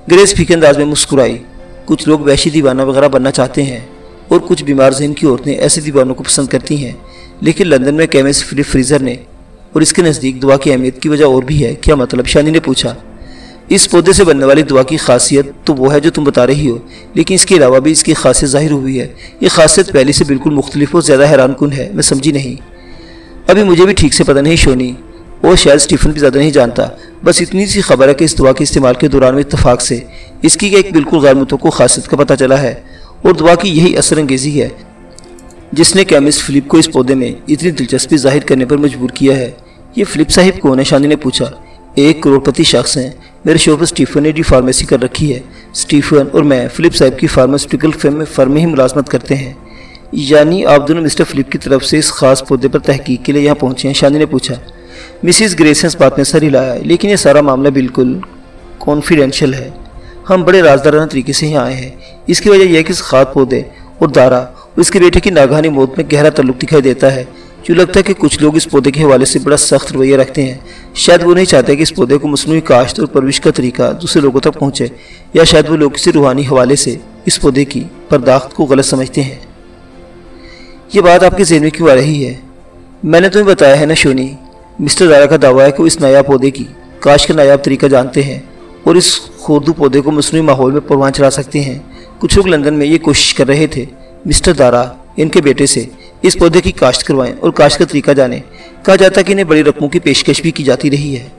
ग्रेस फीके अंदाज में मुस्कुराई। कुछ लोग वहशी दीवाना वगैरह बनना चाहते हैं और कुछ बीमार जहन की औरतें ऐसे दीवानों को पसंद करती हैं। लेकिन लंदन में केमिस्ट फिलिप फ्रीजर ने और इसके नज़दीक दवा की अहमियत की वजह और भी है। क्या मतलब? शानी ने पूछा। इस पौधे से बनने वाली दवा की खासियत तो वो है जो तुम बता रही हो, लेकिन इसके अलावा भी इसकी खासियत जाहिर हुई है। ये खासियत पहले से बिल्कुल मुख्तलिफ और ज़्यादा हैरानकुन है। मैं समझी नहीं। अभी मुझे भी ठीक से पता नहीं शोनी, और शायद स्टीफन भी ज़्यादा नहीं जानता। बस इतनी सी खबर है कि इस दवा के इस्तेमाल के दौरान में इत्तफाक से इसकी एक बिल्कुल गैर मुतवक्को खासियत का पता चला है और दवा की यही असर अंगेज़ी है जिसने केमिस्ट फिलिप को इस पौधे में इतनी दिलचस्पी जाहिर करने पर मजबूर किया है। ये फिलिप साहिब कौन है? शानी ने पूछा। 1 करोड़पति शख्स हैं। मेरे शो पर स्टीफन ने डी फार्मेसी कर रखी है। स्टीफन और मैं फिलिप साहिब की फार्मास्यूटिकल फर्म में ही मुलाजमत करते हैं। यानी आप दोनों मिस्टर फिलिप की तरफ से इस खास पौधे पर तहकीक के लिए यहाँ पहुँचे हैं? शानी ने पूछा। मिसिस ग्रेस ने इस बात में सर हिलाया। लेकिन यह सारा मामला बिल्कुल कॉन्फिडेंशियल है। हम बड़े राजदाराना तरीके से यहाँ आए हैं। इसकी वजह यह है कि इस खाद पौधे और दारा और इसके बेटे की नागहानी मौत में गहरा ताल्लुक दिखाई देता है। जो लगता है कि कुछ लोग इस पौधे के हवाले से बड़ा सख्त रवैया रखते हैं। शायद वो नहीं चाहते कि इस पौधे को मसनूई काश्त और परवरिश का तरीका दूसरे लोगों तक पहुँचे, या शायद वो लोग किसी रूहानी हवाले से इस पौधे की पर्दाख्त को गलत समझते हैं। ये बात आपके ज़हन में क्यों आ रही है? मैंने तुम्हें बताया है ना शोनी, मिस्टर दारा का दावा है कि वो इस नायाब पौधे की काश्त का नायाब तरीका जानते हैं और इस खुर्दू पौधे को मसनूई माहौल में परवान चला सकते हैं। कुछ लोग लंदन में ये कोशिश कर रहे थे मिस्टर दारा इनके बेटे से इस पौधे की काश्त करवाएं और काश्त का तरीका जानें। कहा जाता है कि इन्हें बड़ी रकमों की पेशकश भी की जाती रही है।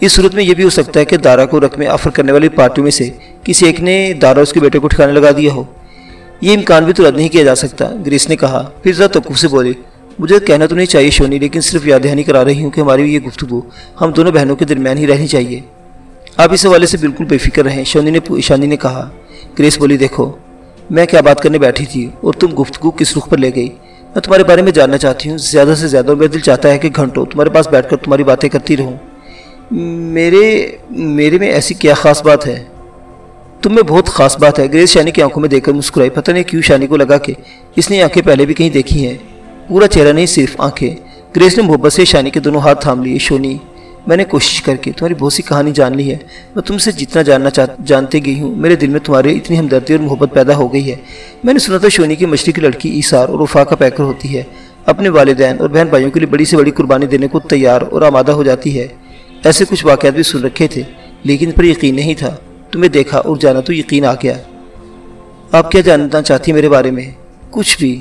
इस सूरत में यह भी हो सकता है कि दारा को रकमें ऑफर करने वाली पार्टियों में से किसी एक ने दारा उसके बेटे को ठिकाने लगा दिया हो। ये इम्कान भी तो रद्द नहीं किया जा सकता, ग्रेस ने कहा। फिर ज़रा तवक्कुफ से बोली, मुझे कहना तो नहीं चाहिए शोनी, लेकिन सिर्फ याद दहानी करा रही हूँ कि हमारी ये गुफ्तगू हम दोनों बहनों के दरमियान ही रहनी चाहिए। आप इस हवाले से बिल्कुल बेफिक्र रहें, शानी ने कहा। ग्रेस बोली, देखो मैं क्या बात करने बैठी थी और तुम गुफ्तगू किस रुख पर ले गई। मैं तुम्हारे बारे में जानना चाहती हूँ ज़्यादा से ज़्यादा। मेरा दिल चाहता है कि घंटों तुम्हारे पास बैठकर तुम्हारी बातें करती रहूँ। मेरे में ऐसी क्या ख़ास बात है? तुम में बहुत ख़ास बात है। ग्रेस शानी की आंखों में देखकर मुस्कुराई। पता नहीं क्यों शानी को लगा कि इसने आंखें पहले भी कहीं देखी हैं, पूरा चेहरा नहीं सिर्फ आंखें। ग्रेस ने मोहब्बत से शानी के दोनों हाथ थाम लिए। शोनी, मैंने कोशिश करके तुम्हारी बहुत सी कहानी जान ली है। मैं तुमसे जितना जानते गई हूँ, मेरे दिल में तुम्हारे इतनी हमदर्दी और मोहब्बत पैदा हो गई है। मैंने सुना था शोनी की मशरक़ी लड़की ईसार और वफा का पैकर होती है, अपने वालिदैन और बहन भाइयों के लिए बड़ी से बड़ी कुर्बानी देने को तैयार और आमादा हो जाती है। ऐसे कुछ वाक़यात भी सुन रखे थे, लेकिन पर यकीन नहीं था। तुम्हें देखा और जाना तो यकीन आ गया। आप क्या जानना चाहती मेरे बारे में? कुछ भी।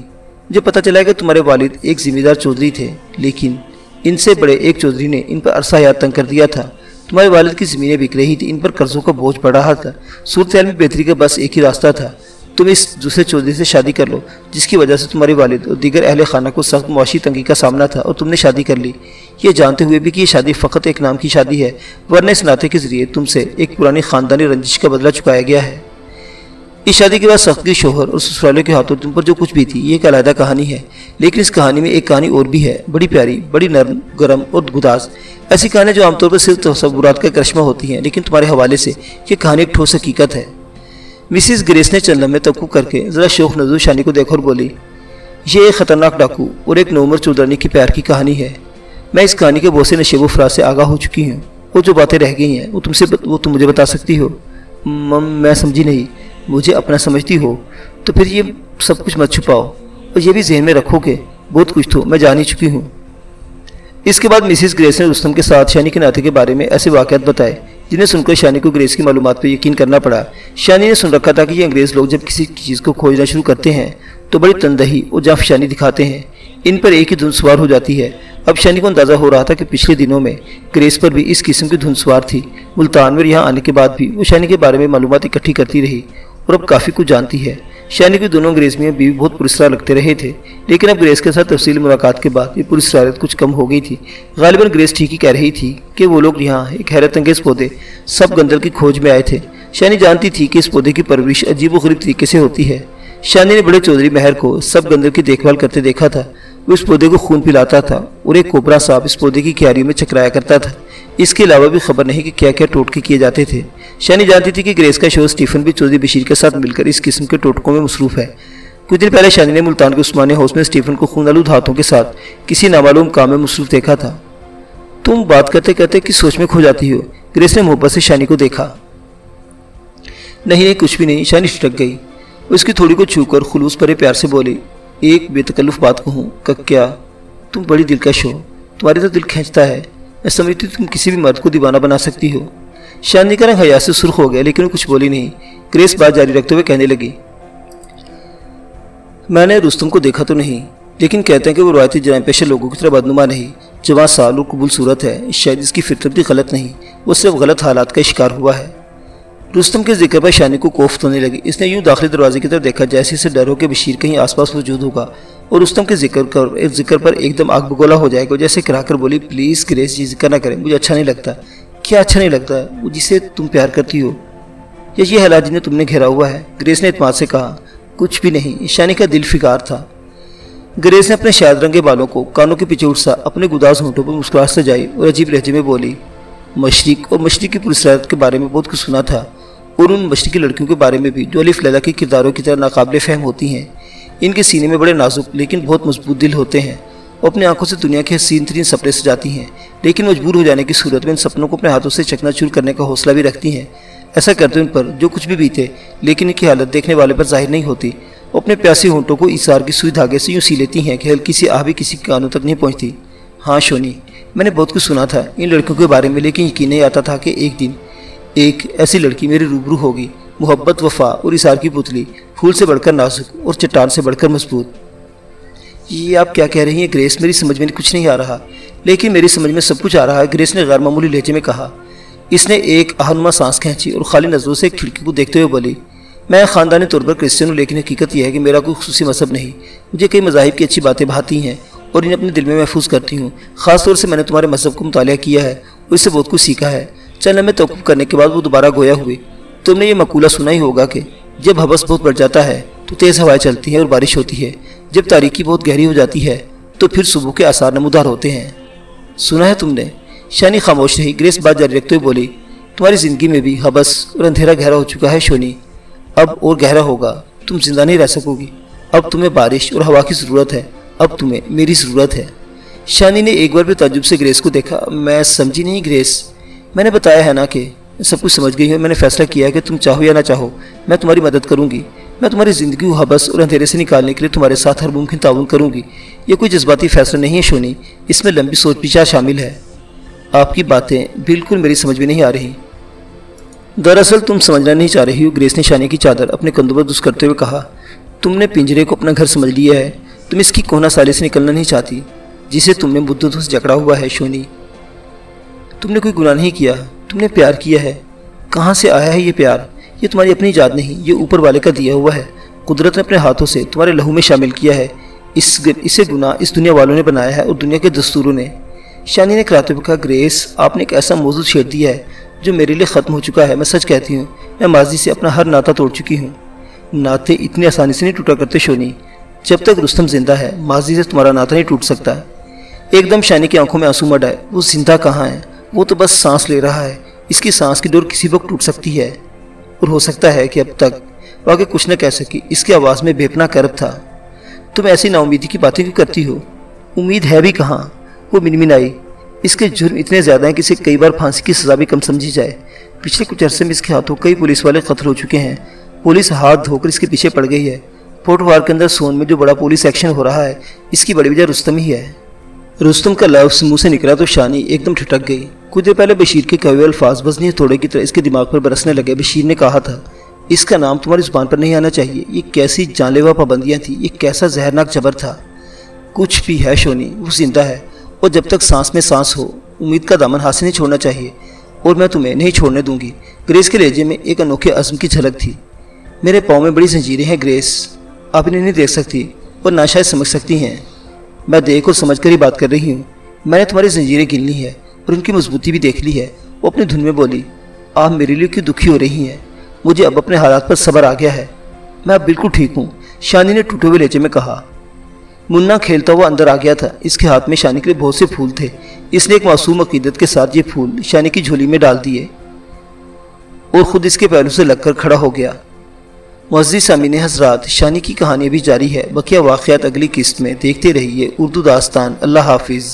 मुझे पता चला कि तुम्हारे वालिद एक ज़िम्मेदार चौधरी थे, लेकिन इनसे बड़े एक चौधरी ने इन पर अरसा हयात तंग कर दिया था। तुम्हारे वालिद की ज़मीनें बिक रही थी, इन पर कर्ज़ों का बोझ बढ़ रहा था। सूरत हाल में बेहतरी का बस एक ही रास्ता था, तुम इस दूसरे चौधरी से शादी कर लो, जिसकी वजह से तुम्हारे वालिद और दीगर अहले खाना को सख्त मुआशी तंगी का सामना था, और तुमने शादी कर ली, ये जानते हुए भी कि ये शादी फ़कत एक नाम की शादी है, वरना इस नाते के ज़रिए तुमसे एक पुरानी ख़ानदानी रंजिश का बदला चुकाया गया है। इस शादी के बाद सख्त शोहर और ससुरालों के हाथों तुम पर जो कुछ भी थी, ये एक अलहदा कहानी है। लेकिन इस कहानी में एक कहानी और भी है, बड़ी प्यारी, बड़ी नरम, गर्म और गुदाज। ऐसी कहानी जो आमतौर पर सिर्फ तसव्वुरात का करिश्मा होती हैं, लेकिन तुम्हारे हवाले से ये कहानी एक ठोस हकीकत है। मिसिस ग्रेस ने चंद लम्हे तवक्कुफ करके ज़रा शौक नज़ूर शानी को देखा और बोली, ये एक ख़तरनाक डाकू और एक नौमर चौधरी की प्यार की कहानी है। मैं इस कहानी के बहुत से नशे व फराज से आगाह हो चुकी हूँ, और जो बातें रह गई हैं वो तुम मुझे बता सकती हो। मैं समझी नहीं। मुझे अपना समझती हो तो फिर ये सब कुछ मत छुपाओ, और ये भी जहन में रखो कि बहुत कुछ तो मैं जान ही चुकी हूँ। इसके बाद मिसिस ग्रेस ने रुस्तम के साथ शानी के नाते के बारे में ऐसे वाक़यात बताए जिन्हें सुनकर शानी को ग्रेस की मालूमात पर यकीन करना पड़ा। शानी ने सुन रखा था कि ये अंग्रेज़ लोग जब किसी चीज़ को खोजना शुरू करते हैं तो बड़ी तनदही और जाफशानी दिखाते हैं, इन पर एक ही धुन सवार हो जाती है। अब शानी को अंदाज़ा हो रहा था कि पिछले दिनों में ग्रेस पर भी इस किस्म की धुन सवार थी। मुल्तान में यहाँ आने के बाद भी वो शानी के बारे में मालूमात इकट्ठी करती रही और अब काफ़ी कुछ जानती है। शानी की दोनों अंग्रेज़ में बीवी बहुत पुरस्कार लगते रहे थे, लेकिन अब ग्रेस के साथ तफसीली मुलाकात के बाद ये पुरस्कारियत कुछ कम हो गई थी। गालिबन ग्रेस ठीक ही कह रही थी कि वो लोग यहाँ एक हैरत अंगेज़ पौधे सब गंदल की खोज में आए थे। शानी जानती थी कि इस पौधे की परवरिश अजीब व गरीब तरीके से होती है। शानी ने बड़े चौधरी महर को सब गंदल की देखभाल करते देखा था। वो इस पौधे को खून पिलाता था और एक कोबरा सांप इस पौधे की क्यारियों में चकराया करता था। इसके अलावा भी खबर नहीं कि क्या क्या टोटके किए जाते थे। शानी जानती थी कि ग्रेस का शोहर स्टीफन भी चौधरी बशीर के साथ मिलकर इस किस्म के टोटकों में मसरूफ़ है। कुछ दिन पहले शानी ने मुल्तान के उस्मानिया हाउस में स्टीफन को खूनालूद हाथों के साथ किसी नामालूम काम में मसरूफ़ देखा था। तुम बात करते करते किस सोच में खो जाती हो? ग्रेस ने मोहब्बत से शानी को देखा। नहीं, कुछ भी नहीं। शानी ठिठक गई। उसकी थोड़ी को छूकर खुलूस भरे प्यार से बोली, एक बेतकल्लुफ़ बात कहूँ? क्या? तुम बड़ी दिलकश हो, तुम्हारी तो दिल खींचता है। मैं समझती तुम किसी भी मर्द को दीवाना बना सकती हो। शानी का रंग हया से सुर्ख हो गया, लेकिन वो कुछ बोली नहीं। ग्रेस बात जारी रखते हुए कहने लगी, मैंने रुस्तम को देखा तो नहीं, लेकिन कहते हैं कि वो रवायती जराइम पेशा लोगों की तरह बदनुमा नहीं, जवां साल और कबूल सूरत है। शायद इसकी फितरत भी गलत नहीं, वो सिर्फ गलत हालात का शिकार हुआ है। रुस्तम के जिक्र पर शानी को कोफ्त होने लगी। इसने यूं दाखिली दरवाजे की तरफ देखा जैसे इसे डर हो कि बशीर कहीं आसपास मौजूद होगा और रुस्तम के जिक्र पर एकदम आग बगोला हो जाएगा। जैसे कराकर बोली, प्लीज़ ग्रेस जी जिक्र ना करें, मुझे अच्छा नहीं लगता। क्या अच्छा नहीं लगता? वो जिसे तुम प्यार करती हो या ये हालात जिन्हें तुमने घेरा हुआ है? ग्रेस ने इत्मीनान से कहा, कुछ भी नहीं। शानी का दिल फिकार था। ग्रेस ने अपने शायद रंगे बालों को कानों के पीछे उड़सा अपने गुदाज होंठों पर मुस्कुराहट सजाई और अजीब लहजे में बोली, मशरिक और मशरिक की पुरस्कार के बारे में बहुत कुछ सुना था, और उन मशरिकी लड़कियों के बारे में भी जो अलिफ लैला के किरदारों की तरह नाकाबिले फ़हम होती हैं। इनके सीने में बड़े नाजुक लेकिन बहुत मजबूत दिल होते हैं और अपनी आंखों से दुनिया के हसीन तरीन सपने सजाती हैं, लेकिन मजबूर हो जाने की सूरत में इन सपनों को अपने हाथों से चकनाचूर करने का हौसला भी रखती हैं। ऐसा करते उन पर जो कुछ भी बीते, लेकिन इनकी हालत देखने वाले पर जाहिर नहीं होती। वो अपने प्यासी होंठों को ईसार की सुई धागे से यूँ सी लेती हैं कि हल्की सी आह भी किसी के कानों तक नहीं पहुँचती। हाँ शोनी, मैंने बहुत कुछ सुना था इन लड़कियों के बारे में, लेकिन यकीन नहीं आता था कि एक दिन एक ऐसी लड़की मेरे रूबरू होगी, मोहब्बत, वफा और इसार की पुतली, फूल से बढ़कर नाजुक और चट्टान से बढ़कर मजबूत। ये आप क्या कह रही हैं ग्रेस? मेरी समझ में कुछ नहीं आ रहा। लेकिन मेरी समझ में सब कुछ आ रहा है, ग्रेस ने गैर मामूली लहजे में कहा। इसने एक आहनुमा सांस खींची और खाली नजरों से खिड़की को देखते हुए बोली, मैं ख़ानदानी तौर पर क्रिश्चियन हूँ, लेकिन हकीकत यह है कि मेरा कोई खुसूसी मजहब नहीं। मुझे कई मज़ाहिब की अच्छी बातें भाती हैं और इन्हें अपने दिल में महफूज करती हूँ। ख़ासतौर से मैंने तुम्हारे मजहब को मुतालिया किया है और इससे बहुत कुछ सीखा है। चंद लम्हे तवक़्क़ुफ़ करने के बाद वो दोबारा गोया हुए। तुमने ये मकूला सुना ही होगा कि जब हवस बहुत बढ़ जाता है तो तेज़ हवाएं चलती हैं और बारिश होती है। जब तारीकी बहुत गहरी हो जाती है तो फिर सुबह के आसार नमूदार होते हैं। सुना है तुमने? शानी खामोश रही। ग्रेस बात जारी रखते हुए बोली, तुम्हारी ज़िंदगी में भी हवस और अंधेरा गहरा हो चुका है शोनी, अब और गहरा होगा। तुम जिंदा नहीं रह सकोगी। अब तुम्हें बारिश और हवा की ज़रूरत है, अब तुम्हें मेरी ज़रूरत है। शानी ने एक बार भी ताज्जुब से ग्रेस को देखा। मैं समझी नहीं ग्रेस। मैंने बताया है ना कि सब कुछ समझ गई हूँ। मैंने फैसला किया है कि तुम चाहो या ना चाहो मैं तुम्हारी मदद करूँगी। मैं तुम्हारी ज़िंदगी को हवस और अंधेरे से निकालने के लिए तुम्हारे साथ हर मुमकिन ताउन करूँगी। ये कोई जज्बाती फैसला नहीं है शोनी, इसमें लंबी सोच विचार शामिल है। आपकी बातें बिल्कुल मेरी समझ में नहीं आ रही। दरअसल तुम समझना नहीं चाह रही हो, ग्रेस ने शानी की चादर अपने कंधों पर दुस करते हुए कहा। तुमने पिंजरे को अपना घर समझ लिया है। तुम इसकी कोना साले से निकलना नहीं चाहती जिसे तुमने मुद्दतों से जकड़ा हुआ है शोनी। तुमने कोई गुनाह नहीं किया, तुमने प्यार किया है। कहाँ से आया है ये प्यार? ये तुम्हारी अपनी ईजाद नहीं, ये ऊपर वाले का दिया हुआ है। कुदरत ने अपने हाथों से तुम्हारे लहू में शामिल किया है। इसे गुनाह इस दुनिया वालों ने बनाया है और दुनिया के दस्तूरों ने। शानी ने कराते हुए कहा, ग्रेस आपने एक ऐसा मौजूद छेड़ दिया है जो मेरे लिए ख़त्म हो चुका है। मैं सच कहती हूँ, मैं माजी से अपना हर नाता तोड़ चुकी हूँ। नाते इतनी आसानी से नहीं टूटा करते शोनी। जब तक रुस्तम जिंदा है माजी से तुम्हारा नाता नहीं टूट सकता। एकदम शानी की आंखों में आंसू मड आए। वो जिंदा कहाँ है? वो तो बस सांस ले रहा है। इसकी सांस की डोर किसी वक्त टूट सकती है और हो सकता है कि अब तक वो आगे कुछ न कह सकी। इसकी आवाज़ में बेपना करब था। तुम ऐसी नाउमीदी की बातें क्यों करती हो? उम्मीद है भी कहाँ? वो मिनमिनाई। इसके जुर्म इतने ज़्यादा हैं कि इसे कई बार फांसी की सज़ा भी कम समझी जाए। पिछले कुछ अरसे में इसके हाथों कई पुलिस वाले कत्ल हो चुके हैं। पुलिस हाथ धोकर इसके पीछे पड़ गई है। फोर्टवार के अंदर सोन में जो बड़ा पुलिस एक्शन हो रहा है इसकी बड़ी वजह रुस्तम ही है। रुस्तम का लफ्ज़ मुंह से निकला तो शानी एकदम ठिठक गई। कुछ देर पहले बशीर के कहे हुए अल्फाज वज़नी तोड़े की तरह इसके दिमाग पर बरसने लगे। बशीर ने कहा था, इसका नाम तुम्हारी ज़ुबान पर नहीं आना चाहिए। ये कैसी जानलेवा पाबंदियाँ थी, ये कैसा जहरनाक जबर था। कुछ भी है शोनी, वो जिंदा है और जब तक सांस में सांस हो उम्मीद का दामन हाथ से नहीं छोड़ना चाहिए और मैं तुम्हें नहीं छोड़ने दूंगी। ग्रेस के लहजे में एक अनोखे अज़्म की झलक थी। मेरे पाँव में बड़ी जंजीरें हैं ग्रेस, आप इन्हें नहीं देख सकती और ना शायद समझ सकती हैं। मैं देख और समझ कर ही बात कर रही हूँ। मैंने तुम्हारी जंजीरें गिन ली है और उनकी मजबूती भी देख ली है। वो अपनी धुन में बोली, आप मेरे लिए क्यों दुखी हो रही हैं? मुझे अब अपने हालात पर सब्र आ गया है। मैं अब बिल्कुल ठीक हूँ। शानी ने टूटे हुए लहजे में कहा। मुन्ना खेलता हुआ अंदर आ गया था। इसके हाथ में शानी के लिए बहुत से फूल थे। इसने एक मासूम अकीदत के साथ ये फूल शानी की झोली में डाल दिए और खुद इसके पहलू से लगकर खड़ा हो गया। मुअज़्ज़िज़ सामीन हज़रात, शानी की कहानी भी जारी है। बकिया वाक़यात अगली किस्त में देखते रहिए उर्दू दास्तान। अल्लाह हाफिज़।